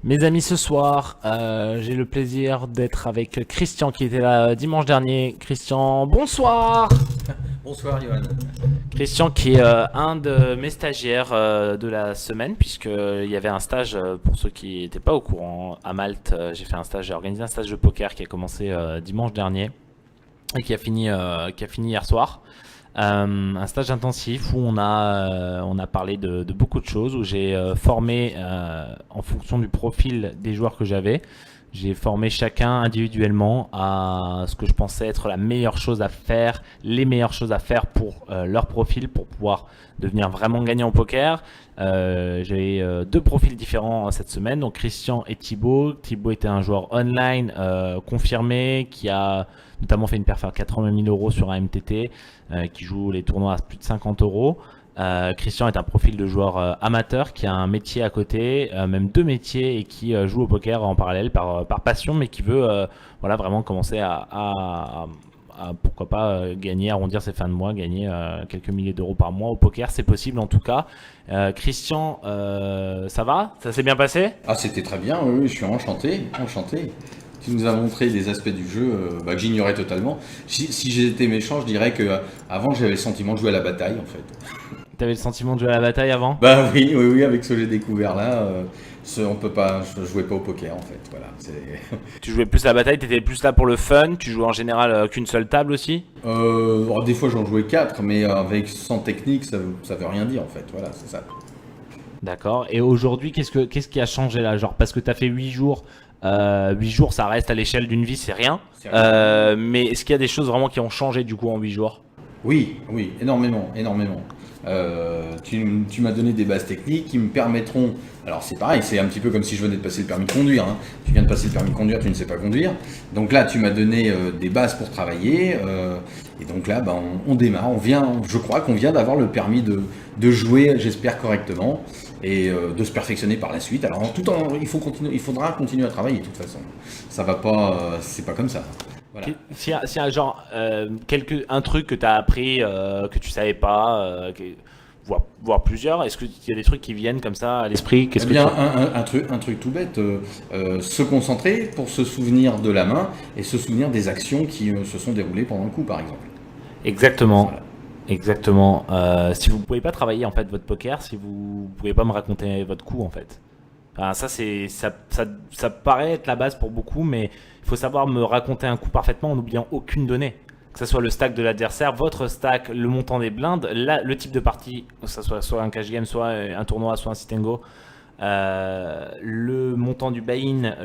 Mes amis, ce soir, j'ai le plaisir d'être avec Christian qui était là dimanche dernier. Christian, bonsoir. Bonsoir Johan. Christian qui est un de mes stagiaires de la semaine puisqu'il y avait un stage, pour ceux qui n'étaient pas au courant, à Malte. J'ai fait un stage, j'ai organisé un stage de poker qui a commencé dimanche dernier et qui a fini hier soir. Un stage intensif où on a parlé de beaucoup de choses, où j'ai formé en fonction du profil des joueurs que j'avais. J'ai formé chacun individuellement à ce que je pensais être la meilleure chose à faire, les meilleures choses à faire pour leur profil, pour pouvoir devenir vraiment gagnant au poker. J'ai deux profils différents cette semaine, donc Christian et Thibaut. Thibaut était un joueur online confirmé qui a notamment fait une perf à 80 000 euros sur un MTT, qui joue les tournois à plus de 50 euros. Christian est un profil de joueur amateur qui a un métier à côté, même deux métiers, et qui joue au poker en parallèle par passion, mais qui veut voilà, vraiment commencer à pourquoi pas gagner, arrondir ses fins de mois, gagner quelques milliers d'euros par mois au poker. C'est possible en tout cas. Christian, ça va? Ça s'est bien passé? Ah, c'était très bien, oui, je suis enchanté, enchanté. Tu nous as montré des aspects du jeu que j'ignorais totalement. Si j'étais méchant, je dirais que avant j'avais le sentiment de jouer à la bataille en fait. T'avais le sentiment de jouer à la bataille avant? Bah oui, oui, oui, avec ce que j'ai découvert là, on peut pas, je jouais pas au poker en fait. Voilà, Tu jouais plus à la bataille, t'étais plus là pour le fun, tu jouais en général qu'une seule table aussi? alors, des fois j'en jouais 4, mais avec sans technique, ça veut rien dire en fait. Voilà, c'est ça. D'accord. Et aujourd'hui, qu'est-ce qui a changé là? Genre, parce que tu as fait 8 jours. 8 jours, ça reste à l'échelle d'une vie, c'est rien. C'est rien. Mais est-ce qu'il y a des choses vraiment qui ont changé du coup en 8 jours? Oui, oui, énormément, énormément. Tu m'as donné des bases techniques qui me permettront. Alors c'est pareil, c'est un petit peu comme si je venais de passer le permis de conduire, hein. Tu viens de passer le permis de conduire, tu ne sais pas conduire. Donc là, tu m'as donné des bases pour travailler. Et donc là, bah, on démarre. Je crois qu'on vient d'avoir le permis de jouer, j'espère correctement, et de se perfectionner par la suite. Alors il faudra continuer à travailler de toute façon. Ça va pas, c'est pas comme ça. Voilà. S'il y a genre un truc que tu as appris que tu savais pas, voire plusieurs, est-ce qu'il y a des trucs qui viennent comme ça à l'esprit? Eh bien, un truc tout bête, se concentrer pour se souvenir de la main et se souvenir des actions qui se sont déroulées pendant le coup, par exemple. Exactement. Voilà. Exactement. Si vous pouvez pas travailler en fait votre poker, si vous pouvez pas me raconter votre coup en fait. Enfin, ça paraît être la base pour beaucoup, mais il faut savoir me raconter un coup parfaitement en n'oubliant aucune donnée. Que ce soit le stack de l'adversaire, votre stack, le montant des blindes, le type de partie, que ce soit un cash game, soit un tournoi, soit un sit and go, le montant du buy-in,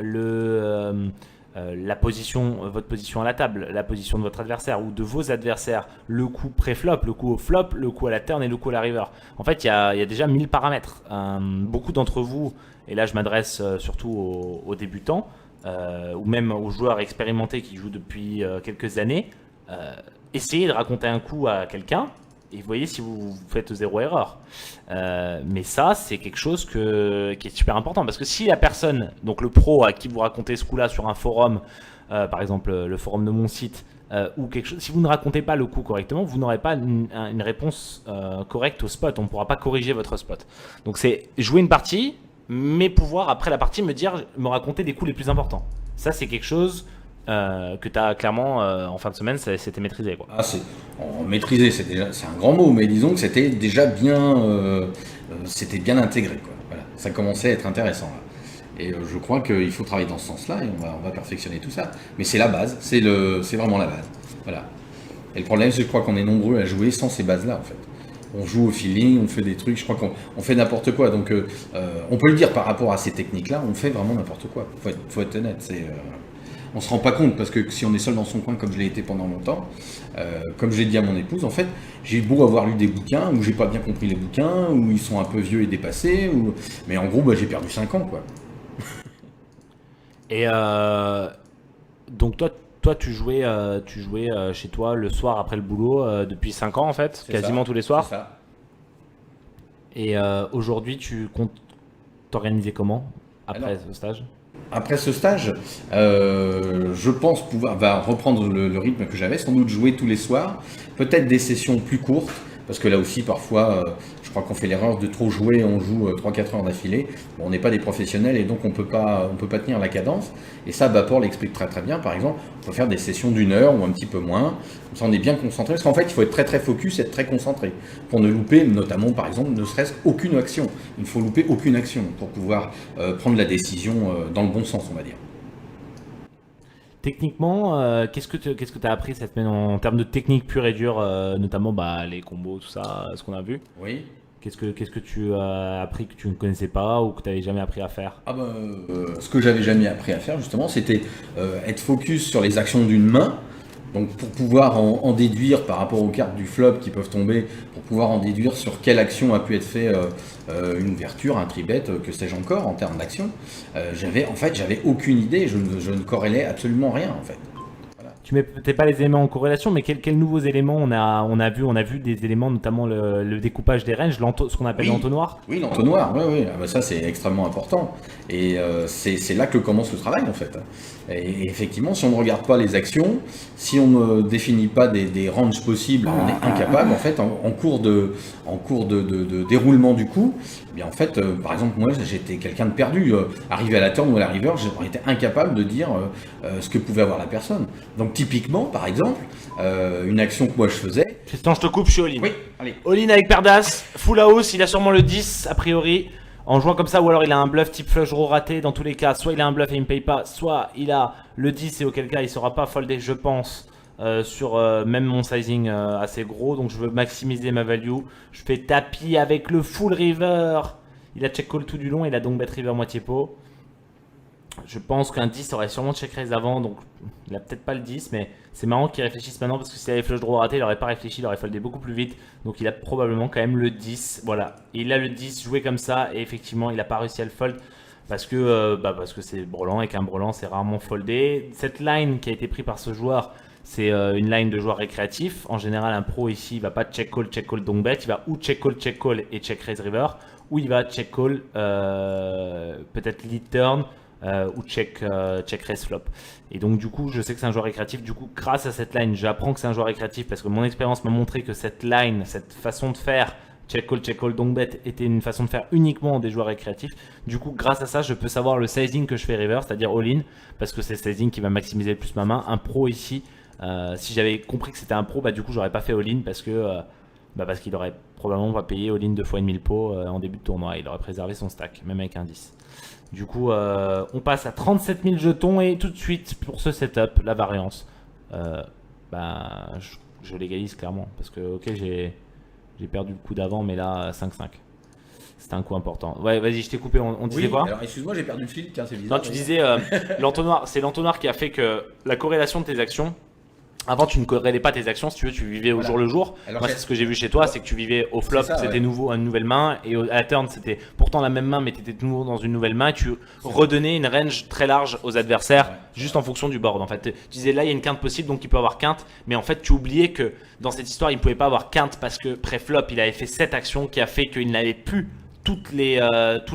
la position, votre position à la table, la position de votre adversaire ou de vos adversaires, le coup pré-flop, le coup au flop, le coup à la turn et le coup à la river. En fait, il y a déjà 1000 paramètres. Beaucoup d'entre vous, et là je m'adresse surtout aux débutants, ou même aux joueurs expérimentés qui jouent depuis quelques années, essayez de raconter un coup à quelqu'un et voyez si vous faites zéro erreur. Mais ça, c'est quelque chose qui est super important parce que si la personne, donc le pro à qui vous racontez ce coup-là sur un forum, par exemple le forum de mon site, ou quelque chose, si vous ne racontez pas le coup correctement, vous n'aurez pas une réponse correcte au spot. On ne pourra pas corriger votre spot. Donc c'est jouer une partie, mais pouvoir après la partie me raconter des coups les plus importants. Ça, c'est quelque chose que tu as clairement en fin de semaine, c'était maîtrisé quoi. Ah, maîtriser, c'est un grand mot, mais disons que c'était déjà bien, c'était bien intégré, quoi. Voilà, ça commençait à être intéressant là. Et je crois qu'il faut travailler dans ce sens-là et on va perfectionner tout ça. Mais c'est la base, c'est vraiment la base. Voilà. Et le problème, c'est que je crois qu'on est nombreux à jouer sans ces bases-là, en fait. On joue au feeling, on fait des trucs, je crois qu'on fait n'importe quoi. Donc, on peut le dire par rapport à ces techniques-là, on fait vraiment n'importe quoi. Faut être honnête. On se rend pas compte parce que si on est seul dans son coin, comme je l'ai été pendant longtemps, comme je l'ai dit à mon épouse, en fait, j'ai beau avoir lu des bouquins où j'ai pas bien compris les bouquins, où ils sont un peu vieux et dépassés, mais en gros, bah, j'ai perdu 5 ans, quoi. Et donc toi tu jouais chez toi le soir après le boulot depuis 5 ans en fait, C'est quasiment ça, tous les c'est soirs. ça. Et aujourd'hui tu comptes t'organiser comment après Alors, ce stage? après ce stage, je pense pouvoir reprendre le rythme que j'avais, sans doute jouer tous les soirs, peut-être des sessions plus courtes, parce que là aussi parfois, je crois qu'on fait l'erreur de trop jouer, on joue 3-4 heures d'affilée. Bon, on n'est pas des professionnels et donc on peut pas tenir la cadence. Et ça, Paul l'explique très très bien. Par exemple, on peut faire des sessions d'1 heure ou un petit peu moins. Comme ça, on est bien concentré. Parce qu'en fait, il faut être très très focus et être très concentré pour ne louper, notamment par exemple, ne serait-ce aucune action. Il ne faut louper aucune action pour pouvoir prendre la décision dans le bon sens, on va dire. Techniquement, qu'est-ce que tu as appris cette semaine en termes de technique pure et dure, notamment les combos, tout ça, ce qu'on a vu? Oui. Qu'est-ce que tu as appris que tu ne connaissais pas ou que tu n'avais jamais appris à faire? Ce que j'avais jamais appris à faire justement, c'était être focus sur les actions d'une main. Donc pour pouvoir en déduire par rapport aux cartes du flop qui peuvent tomber, pour pouvoir en déduire sur quelle action a pu être fait une ouverture, un tribet, que sais-je encore en termes d'action, j'avais aucune idée, je ne corrélais absolument rien en fait. Tu mets peut-être pas les éléments en corrélation, mais quels nouveaux éléments on a vu des éléments, notamment le découpage des ranges, ce qu'on appelle l'entonnoir. Oui, l'entonnoir, oui. Ça c'est extrêmement important. Et c'est là que commence le travail en fait. Et effectivement, si on ne regarde pas les actions, si on ne définit pas des ranges possibles, on est incapable en fait en cours de déroulement du coup. Eh bien en fait, par exemple moi j'étais quelqu'un de perdu. Arrivé à la turn ou à la river, j'aurais été incapable de dire ce que pouvait avoir la personne. Donc typiquement, par exemple, une action que moi je faisais. Tristan, je te coupe, je suis all-in. Oui, allez. All-in avec paire d'as, full house, il a sûrement le 10 a priori. En jouant comme ça, ou alors il a un bluff type flush draw raté. Dans tous les cas, soit il a un bluff et il ne paye pas, soit il a le 10 et auquel cas il ne saura pas folder, je pense, sur même mon sizing assez gros. Donc je veux maximiser ma value. Je fais tapis avec le full river. Il a check call tout du long, il a donc bet river moitié pot. Je pense qu'un 10 aurait sûrement check raise avant, donc il a peut-être pas le 10, mais c'est marrant qu'il réfléchisse maintenant parce que s'il avait flush draw raté, il aurait pas réfléchi, il aurait foldé beaucoup plus vite. Donc il a probablement quand même le 10, voilà. Et il a le 10 joué comme ça et effectivement il n'a pas réussi à le fold parce que c'est brelan et qu'un brelan c'est rarement foldé. Cette line qui a été prise par ce joueur, c'est une line de joueur récréatif. En général, un pro ici, il va pas check call donc bet, il va ou check call et check raise river, ou il va check call peut-être lead turn. Ou check raise flop. Et donc du coup je sais que c'est un joueur récréatif. Du coup grâce à cette line j'apprends que c'est un joueur récréatif parce que mon expérience m'a montré que cette line, cette façon de faire check call donc bet était une façon de faire uniquement des joueurs récréatifs. Du coup grâce à ça je peux savoir le sizing que je fais river, c'est-à-dire all-in, parce que c'est le sizing qui va maximiser le plus ma main. Un pro ici, si j'avais compris que c'était un pro, du coup j'aurais pas fait all-in parce qu'il aurait probablement pas payé all-in 2 fois 1 000 pots en début de tournoi. Il aurait préservé son stack même avec un 10. Du coup, on passe à 37 000 jetons et tout de suite, pour ce setup, la variance, je légalise clairement. Parce que, ok, j'ai perdu le coup d'avant, mais là, 5-5. C'était un coup important. Ouais, vas-y, je t'ai coupé, on disait quoi? Alors, excuse-moi, j'ai perdu le fil, tiens, c'est bizarre. Non, tu disais, l'entonnoir, c'est l'entonnoir qui a fait que la corrélation de tes actions. Avant, tu ne corrélais pas tes actions, si tu veux, tu vivais au jour le jour. Alors, moi, c'est ce que j'ai vu chez toi, c'est que tu vivais au flop, c'était nouveau, une nouvelle main, et à la turn, c'était pourtant la même main, mais tu étais toujours dans une nouvelle main, et tu redonnais une range très large aux adversaires, juste en fonction du board. En fait, tu disais là, il y a une quinte possible, donc il peut avoir quinte, mais en fait, tu oubliais que dans cette histoire, il ne pouvait pas avoir quinte parce que pré-flop, il avait fait cette action qui a fait qu'il n'avait plus tous les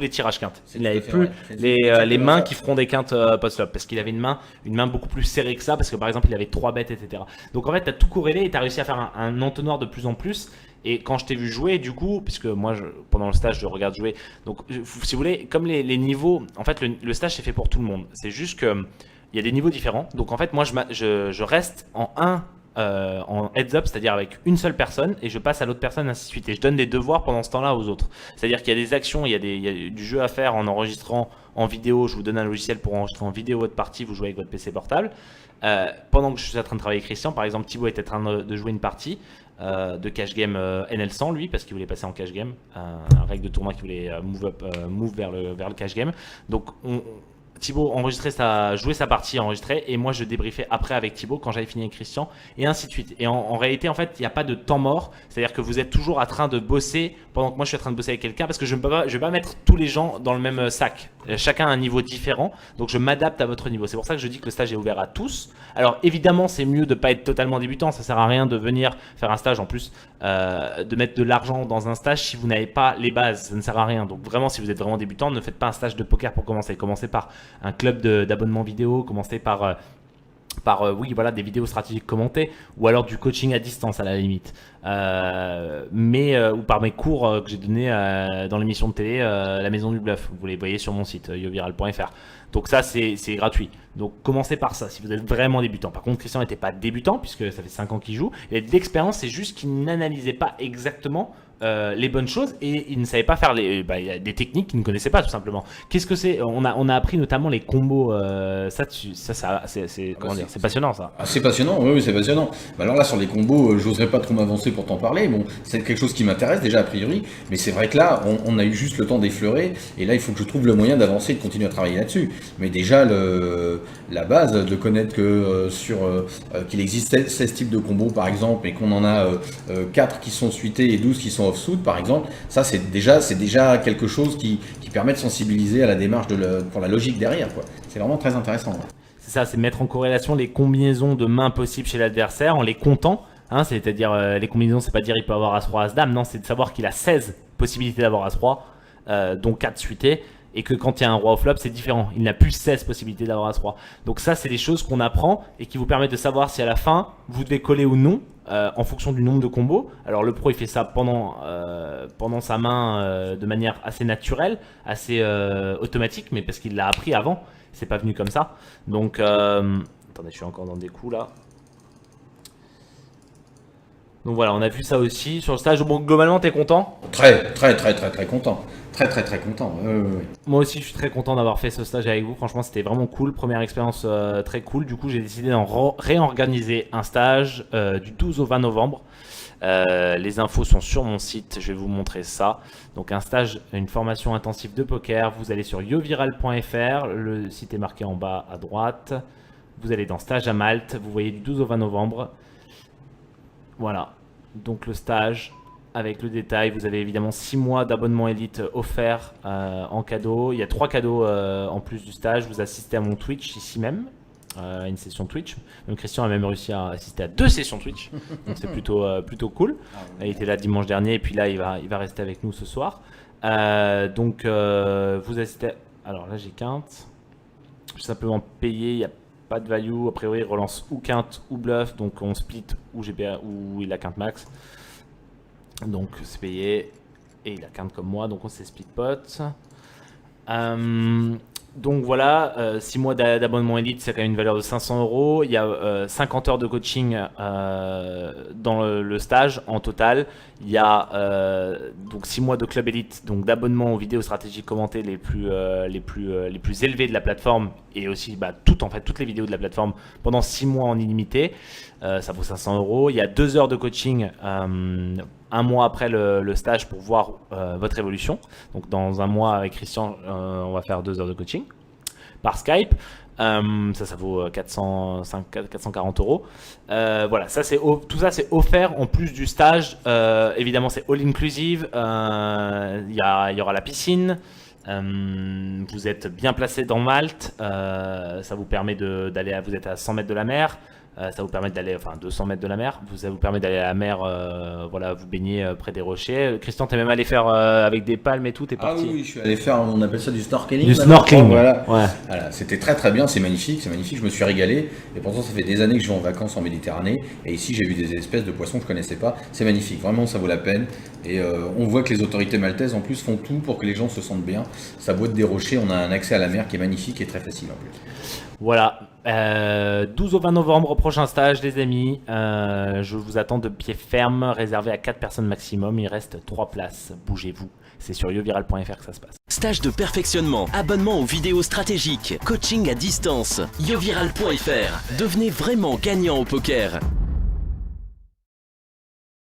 tirages quintes. Il n'avait plus les mains qui feront des quintes post-flop parce qu'il avait une main beaucoup plus serrée que ça parce que par exemple il avait 3 bêtes, etc. Donc en fait tu as tout corrélé et tu as réussi à faire un entonnoir de plus en plus. Et quand je t'ai vu jouer, du coup, puisque moi pendant le stage je regarde jouer, donc si vous voulez, comme les niveaux, en fait le stage c'est fait pour tout le monde. C'est juste que il y a des niveaux différents. Donc en fait moi je reste en heads up, c'est-à-dire avec une seule personne, et je passe à l'autre personne, ainsi de suite. Et je donne des devoirs pendant ce temps-là aux autres. C'est-à-dire qu'il y a des actions, il y a du jeu à faire en enregistrant en vidéo. Je vous donne un logiciel pour enregistrer en vidéo votre partie, vous jouez avec votre PC portable. Pendant que je suis en train de travailler avec Christian, par exemple, Thibaut était en train de jouer une partie de cash game NL100, lui, parce qu'il voulait passer en cash game, un règle de tournoi qui voulait move vers le cash game. Donc Thibaut jouait sa partie enregistrée et moi je débriefais après avec Thibaut quand j'avais fini avec Christian et ainsi de suite. Et en réalité en fait il n'y a pas de temps mort, c'est-à-dire que vous êtes toujours en train de bosser pendant que moi je suis en train de bosser avec quelqu'un parce que je ne vais pas mettre tous les gens dans le même sac. Chacun a un niveau différent, donc je m'adapte à votre niveau. C'est pour ça que je dis que le stage est ouvert à tous. Alors évidemment c'est mieux de ne pas être totalement débutant, ça sert à rien de venir faire un stage en plus, de mettre de l'argent dans un stage si vous n'avez pas les bases, ça ne sert à rien. Donc vraiment si vous êtes vraiment débutant, ne faites pas un stage de poker pour commencer. Commencez par un club d'abonnement vidéo, commencez par oui, voilà, des vidéos stratégiques commentées ou alors du coaching à distance à la limite. Ou par mes cours que j'ai donnés dans l'émission de télé La Maison du Bluff. Vous les voyez sur mon site yoviral.fr. Donc ça, c'est gratuit. Donc commencez par ça si vous êtes vraiment débutant. Par contre, Christian n'était pas débutant puisque ça fait 5 ans qu'il joue. Il a de l'expérience, c'est juste qu'il n'analysait pas exactement les bonnes choses et il ne savait pas faire il y a des techniques qu'il ne connaissait pas tout simplement. Qu'est-ce que c'est ? On a appris notamment les combos. C'est passionnant ça. Ah, c'est passionnant, oui, c'est passionnant. Alors là, sur les combos, j'oserais pas trop m'avancer pour t'en parler. Bon, c'est quelque chose qui m'intéresse déjà a priori, mais c'est vrai que là, on a eu juste le temps d'effleurer, et là, il faut que je trouve le moyen d'avancer et de continuer à travailler là-dessus. Mais déjà, la base de connaître que qu'il existe 16 types de combos par exemple, et qu'on en a 4 qui sont suités et 12 qui sont off-suit par exemple, ça c'est déjà quelque chose qui permet de sensibiliser à la démarche pour la logique derrière, quoi. C'est vraiment très intéressant. Ouais. C'est ça, c'est mettre en corrélation les combinaisons de mains possibles chez l'adversaire en les comptant. C'est-à-dire les combinaisons, c'est pas dire il peut avoir As-Roi, As-Dame, non, c'est de savoir qu'il a 16 possibilités d'avoir As-Roi, dont 4 suités, et que quand il y a un Roi au flop, c'est différent. Il n'a plus 16 possibilités d'avoir As-Roi. Donc ça, c'est des choses qu'on apprend et qui vous permettent de savoir si à la fin, vous devez coller ou non, en fonction du nombre de combos. Alors le pro, il fait ça pendant sa main de manière assez naturelle, assez automatique, mais parce qu'il l'a appris avant. C'est pas venu comme ça. Donc, attendez, je suis encore dans des coups là. Donc voilà, on a vu ça aussi sur le stage. Bon, globalement, t'es content ? Très content. Très content. Moi aussi, je suis très content d'avoir fait ce stage avec vous. Franchement, c'était vraiment cool. Première expérience très cool. Du coup, j'ai décidé d'en réorganiser un stage du 12 au 20 novembre. Les infos sont sur mon site, je vais vous montrer ça. Donc un stage, une formation intensive de poker. Vous allez sur yoviral.fr, le site est marqué en bas à droite. Vous allez dans stage à Malte, vous voyez du 12 au 20 novembre. Voilà, donc le stage avec le détail. Vous avez évidemment 6 mois d'abonnement élite offert en cadeau. Il y a 3 cadeaux en plus du stage. Vous assistez à mon Twitch ici même. Une session Twitch. Même Christian a même réussi à assister à 2 sessions Twitch. Donc c'est plutôt cool. Il était là dimanche dernier et puis là il va rester avec nous ce soir. Vous assistez. Alors là j'ai quinte. Je vais simplement payer. Il n'y a pas de value. A priori il relance ou quinte ou bluff. Donc on split ou GPA ou il a quinte max. Donc c'est payé. Et il a quinte comme moi. Donc on s'est split pot. Donc voilà, 6 mois d'abonnement élite, c'est quand même une valeur de 500 €. Il y a 50 heures de coaching dans le stage en total. Il y a donc 6 mois de club élite, donc d'abonnement aux vidéos stratégiques commentées les plus élevées de la plateforme, et aussi toutes les vidéos de la plateforme pendant 6 mois en illimité. Ça vaut 500 €. Il y a 2 heures de coaching un mois après le stage pour voir votre évolution. Donc dans un mois avec Christian, on va faire 2 heures de coaching par Skype. Ça vaut 440 €. Voilà, tout ça c'est offert en plus du stage. Évidemment c'est all inclusive. Il y aura la piscine. Vous êtes bien placé dans Malte. Ça vous permet d'aller, vous êtes à 100 mètres de la mer. Ça vous permet d'aller, 200 mètres de la mer. Ça vous permet d'aller à la mer, vous baigner près des rochers. Christian, t'es même allé faire avec des palmes et tout, t'es parti. Ah oui, je suis allé faire, on appelle ça du snorkeling. Du snorkeling, voilà. Ouais. Voilà, c'était très bien, c'est magnifique, je me suis régalé. Et pourtant, ça fait des années que je vais en vacances en Méditerranée. Et ici, j'ai vu des espèces de poissons que je connaissais pas. C'est magnifique, vraiment, ça vaut la peine. Et on voit que les autorités maltaises, en plus, font tout pour que les gens se sentent bien. Ça boite des rochers, on a un accès à la mer qui est magnifique et très facile en plus. Voilà, 12 au 20 novembre, prochain stage les amis. Je vous attends de pied ferme, réservé à 4 personnes maximum. Il reste 3 places, bougez-vous. C'est sur yoviral.fr que ça se passe. Stage de perfectionnement, abonnement aux vidéos stratégiques, coaching à distance. yoviral.fr. Devenez vraiment gagnant au poker.